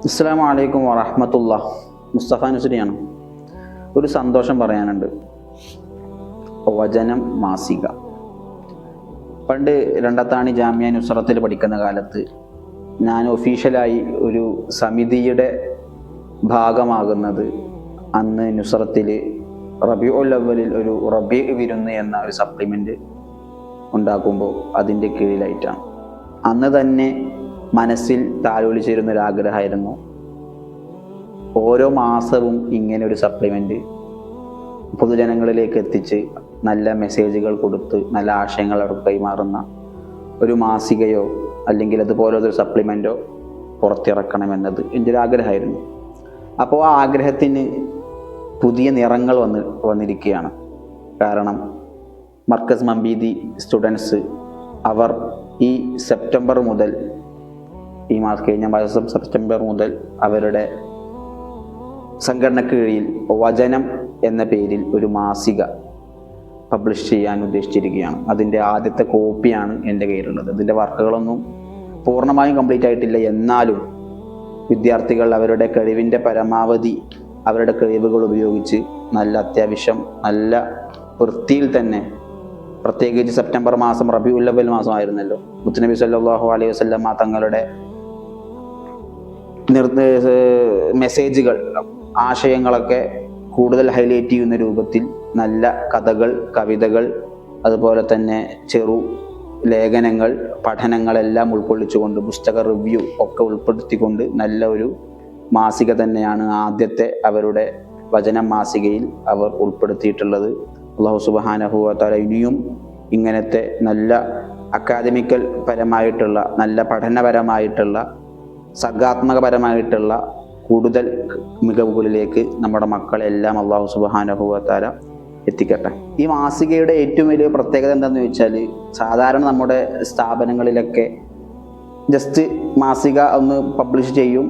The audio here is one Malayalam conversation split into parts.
അസ്സലാമു അലൈക്കും വറഹ്മത്തുള്ളാഹി. മുസ്തഫ നസ്രിയാണ്. ഒരു സന്തോഷം പറയാനുണ്ട്. വചനം മാസിക. പണ്ട് രണ്ടത്താണി ജാമിയ നുസ്രത്തിൽ പഠിക്കുന്ന കാലത്ത് ഞാൻ ഒഫീഷ്യലായി ഒരു സമിതിയുടെ ഭാഗമാകുന്നത് അന്ന് നുസ്രത്തിൽ റബീഉൽ അവ്വലിൽ ഒരു റബീ വിരുന്ന് എന്ന ഒരു സപ്ലിമെൻ്റ് ഉണ്ടാക്കുമ്പോൾ അതിൻ്റെ കീഴിലായിട്ടാണ്. അന്ന് തന്നെ മനസ്സിൽ താലോലിച്ചിരുന്നൊരാഗ്രഹമായിരുന്നു ഓരോ മാസവും ഇങ്ങനെ ഒരു സപ്ലിമെൻ്റ് പൊതുജനങ്ങളിലേക്ക് എത്തിച്ച് നല്ല മെസ്സേജുകൾ കൊടുത്ത് നല്ല ആശയങ്ങൾ അവർക്ക് കൈമാറുന്ന ഒരു മാസികയോ അല്ലെങ്കിൽ അതുപോലൊരു സപ്ലിമെൻറ്റോ പുറത്തിറക്കണമെന്നത് എൻ്റെ ഒരു ആഗ്രഹമായിരുന്നു. അപ്പോൾ ആ ആഗ്രഹത്തിന് പുതിയ നിറങ്ങൾ വന്നിരിക്കുകയാണ്. കാരണം മർക്കസ് മമ്പീദി സ്റ്റുഡൻസ് അവർ ഈ സെപ്റ്റംബർ മുതൽ കഴിഞ്ഞ മാസം സെപ്റ്റംബർ മുതൽ അവരുടെ സംഘടനയ്ക്ക് കീഴിൽ വചനം എന്ന പേരിൽ ഒരു മാസിക പബ്ലിഷ് ചെയ്യാൻ ഉദ്ദേശിച്ചിരിക്കുകയാണ്. അതിൻ്റെ ആദ്യത്തെ കോപ്പിയാണ് എൻ്റെ കയ്യിലുള്ളത്. അതിൻ്റെ വർക്കുകളൊന്നും പൂർണ്ണമായും കംപ്ലീറ്റ് ആയിട്ടില്ല. എന്നാലും വിദ്യാർത്ഥികൾ അവരുടെ കഴിവിൻ്റെ പരമാവധി അവരുടെ കഴിവുകൾ ഉപയോഗിച്ച് അത്യാവശ്യം നല്ല വൃത്തിയിൽ തന്നെ, പ്രത്യേകിച്ച് സെപ്റ്റംബർ മാസം റബീഉൽ അവ്വൽ മാസമായിരുന്നല്ലോ, മുത്തുനബി സല്ലല്ലാഹു അലൈഹി വസല്ലം തങ്ങളുടെ മെസ്സേജുകൾ, ആശയങ്ങളൊക്കെ കൂടുതൽ ഹൈലൈറ്റ് ചെയ്യുന്ന രൂപത്തിൽ നല്ല കഥകൾ, കവിതകൾ, അതുപോലെ തന്നെ ചെറു ലേഖനങ്ങൾ, പഠനങ്ങളെല്ലാം ഉൾക്കൊള്ളിച്ചുകൊണ്ട് പുസ്തക റിവ്യൂ ഒക്കെ ഉൾപ്പെടുത്തിക്കൊണ്ട് നല്ല ഒരു മാസിക തന്നെയാണ് ആദ്യത്തെ അവരുടെ വചനം മാസികയിൽ അവർ ഉൾപ്പെടുത്തിയിട്ടുള്ളത്. അല്ലാഹു സുബ്ഹാനഹു വ തആല ഇനിയും ഇങ്ങനത്തെ നല്ല അക്കാദമിക്കൽ പരമായിട്ടുള്ള, നല്ല പഠനപരമായിട്ടുള്ള, സർഗാത്മകപരമായിട്ടുള്ള കൂടുതൽ മികവുകളിലേക്ക് നമ്മുടെ മക്കളെല്ലാം അല്ലാഹു സുബ്ഹാനഹു വ തആല എത്തിക്കട്ടെ. ഈ മാസികയുടെ ഏറ്റവും വലിയ പ്രത്യേകത എന്താണെന്ന് ചോദിച്ചാൽ, സാധാരണ നമ്മുടെ സ്ഥാപനങ്ങളിലൊക്കെ ജസ്റ്റ് മാസിക ഒന്ന് പബ്ലിഷ് ചെയ്യും,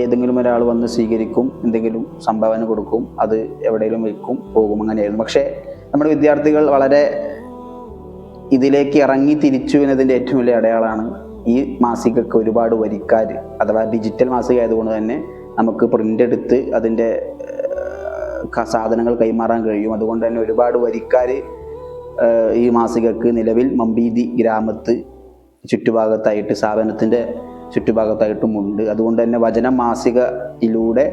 ഏതെങ്കിലും ഒരാൾ വന്ന് സ്വീകരിക്കും, എന്തെങ്കിലും സംഭാവന കൊടുക്കും, അത് എവിടെയെങ്കിലും വയ്ക്കും, പോകും, അങ്ങനെയായിരുന്നു. പക്ഷേ നമ്മുടെ വിദ്യാർത്ഥികൾ വളരെ ഇതിലേക്ക് ഇറങ്ങി തിരിച്ചു എന്നതിൻ്റെ ഏറ്റവും വലിയ അടയാളമാണ് ഈ മാസികക്ക് ഒരുപാട് വരിക്കാർ, അഥവാ ഡിജിറ്റൽ മാസിക ആയതുകൊണ്ട് തന്നെ നമുക്ക് പ്രിൻ്റ് എടുത്ത് അതിൻ്റെ സാധനങ്ങൾ കൈമാറാൻ കഴിയും. അതുകൊണ്ട് തന്നെ ഒരുപാട് വരിക്കാർ ഈ മാസികക്ക് നിലവിൽ മമ്പീദി ഗ്രാമത്ത് ചുറ്റുഭാഗത്തായിട്ട്, സ്ഥാപനത്തിൻ്റെ ചുറ്റുഭാഗത്തായിട്ടും ഉണ്ട്. അതുകൊണ്ട് തന്നെ വചനം മാസികയിലൂടെ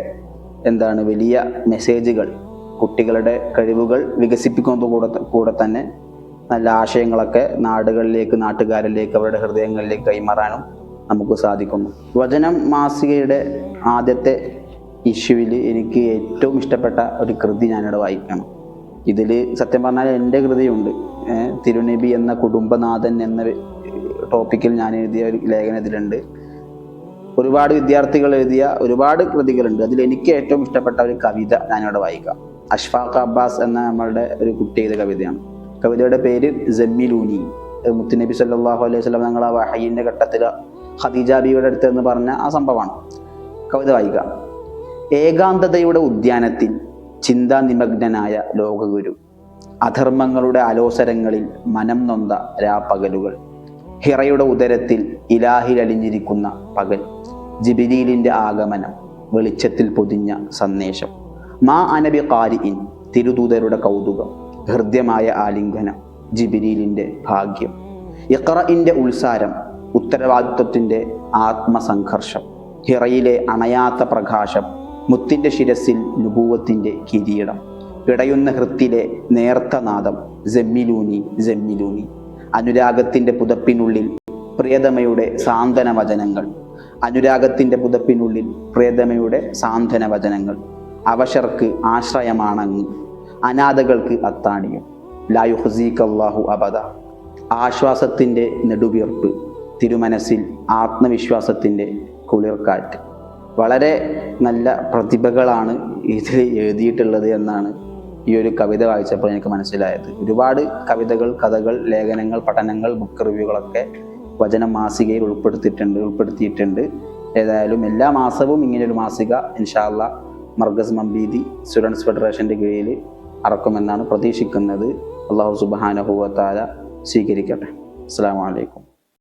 വലിയ മെസ്സേജുകൾ, കുട്ടികളുടെ കഴിവുകൾ വികസിപ്പിക്കുന്നത് കൂടെ തന്നെ നല്ല ആശയങ്ങളൊക്കെ നാടുകളിലേക്ക്, നാട്ടുകാരിലേക്ക്, അവരുടെ ഹൃദയങ്ങളിലേക്ക് കൈമാറാനും നമുക്ക് സാധിക്കുന്നു. വചനം മാസികയുടെ ആദ്യത്തെ ഇഷ്യൂവിൽ എനിക്ക് ഏറ്റവും ഇഷ്ടപ്പെട്ട ഒരു കൃതി ഞാനിവിടെ വായിക്കണം. ഇതിൽ സത്യം പറഞ്ഞാൽ എൻ്റെ കൃതിയുണ്ട്. തിരുനബി എന്ന കുടുംബനാഥൻ എന്ന ടോപ്പിക്കിൽ ഞാൻ എഴുതിയ ഒരു ലേഖനം ഇതിലുണ്ട്. ഒരുപാട് വിദ്യാർത്ഥികൾ എഴുതിയ ഒരുപാട് കൃതികളുണ്ട്. അതിൽ എനിക്ക് ഏറ്റവും ഇഷ്ടപ്പെട്ട ഒരു കവിത ഞാനിവിടെ വായിക്കാം. അഷ്ഫാഖ് അബ്ബാസ് എന്ന നമ്മളുടെ ഒരു കുട്ടി എഴുതിയ കവിതയാണ്. കവിതയുടെ പേര് ജമ്മിലൂനി. മുത്തുനബി സല്ലല്ലാഹു അലൈഹി വസല്ലം തങ്ങൾ ആ വഹയിൻ്റെ ഘട്ടത്തിൽ ഖദീജ ബീവിയുടെ അടുത്ത് എന്ന് പറഞ്ഞ ആ സംഭവമാണ്. കവിത വായിക്കാം. ഏകാന്തതയുടെ ഉദ്യാനത്തിൽ ചിന്താനിമഗ്നനായ ലോകഗുരു, അധർമ്മങ്ങളുടെ അലോസരങ്ങളിൽ മനം നൊന്ത രാപ്പകലുകൾ, ഹിറയുടെ ഉദരത്തിൽ ഇലാഹിൽ അലിഞ്ഞിരിക്കുന്ന പകൽ, ജിബ്രീലിൻ്റെ ആഗമനം, വെളിച്ചത്തിൽ പൊതിഞ്ഞ സന്ദേശം, മാ അനബി ഖാരിഇൻ, തിരുദൂതരുടെ കൗതുകം, ഹൃദ്യമായ ആലിംഗനം, ജിബ്രീലിൻ്റെ ഭാഗ്യം, ഇഖ്റഇൻ്റെ ഉത്സാരം, ഉത്തരവാദിത്വത്തിൻ്റെ ആത്മസംഘർഷം, ഹിറയിലെ അണയാത്ത പ്രകാശം, മുത്തിൻ്റെ ശിരസിൽ നുബൂവത്തിൻ്റെ കിരീടം, പിടയുന്ന ഹൃത്തിലെ നേർത്ത നാദം, ജമ്മിലൂനി ജമ്മിലൂനി, അനുരാഗത്തിൻ്റെ പുതപ്പിനുള്ളിൽ പ്രിയതമയുടെ സാന്ത്വന വചനങ്ങൾ, അനുരാഗത്തിൻ്റെ പുതപ്പിനുള്ളിൽ പ്രിയതമയുടെ സാന്ത്വന വചനങ്ങൾ, അവശർക്ക് ആശ്രയമാണങ്ങ്, അനാഥകൾക്ക് അത്താണിയും, ലാ യുഹ്സികല്ലാഹു അബദ, ആശ്വാസത്തിൻ്റെ നെടുവീർപ്പ്, തിരുമനസ്സിൽ ആത്മവിശ്വാസത്തിൻ്റെ കുളിർക്കാറ്റ്. വളരെ നല്ല പ്രതിഭകളാണ് ഇതിൽ എഴുതിയിട്ടുള്ളത് എന്നാണ് ഈ ഒരു കവിത വായിച്ചപ്പോൾ എനിക്ക് മനസ്സിലായത്. ഒരുപാട് കവിതകൾ, കഥകൾ, ലേഖനങ്ങൾ, പഠനങ്ങൾ, ബുക്ക് റിവ്യൂകളൊക്കെ വചനം മാസികയിൽ ഉൾപ്പെടുത്തിയിട്ടുണ്ട്. ഏതായാലും എല്ലാ മാസവും ഇങ്ങനെയൊരു മാസിക ഇൻഷാ അല്ലാഹ് മർക്കസ് മമ്പീദി സ്റ്റുഡൻസ് ഫെഡറേഷൻ്റെ കീഴിൽ ഇറക്കുമെന്നാണ് പ്രതീക്ഷിക്കുന്നത്. അല്ലാഹു സുബ്ഹാനഹു വ തആല സ്വീകരിക്കട്ടെ. അസ്സലാമു അലൈക്കും.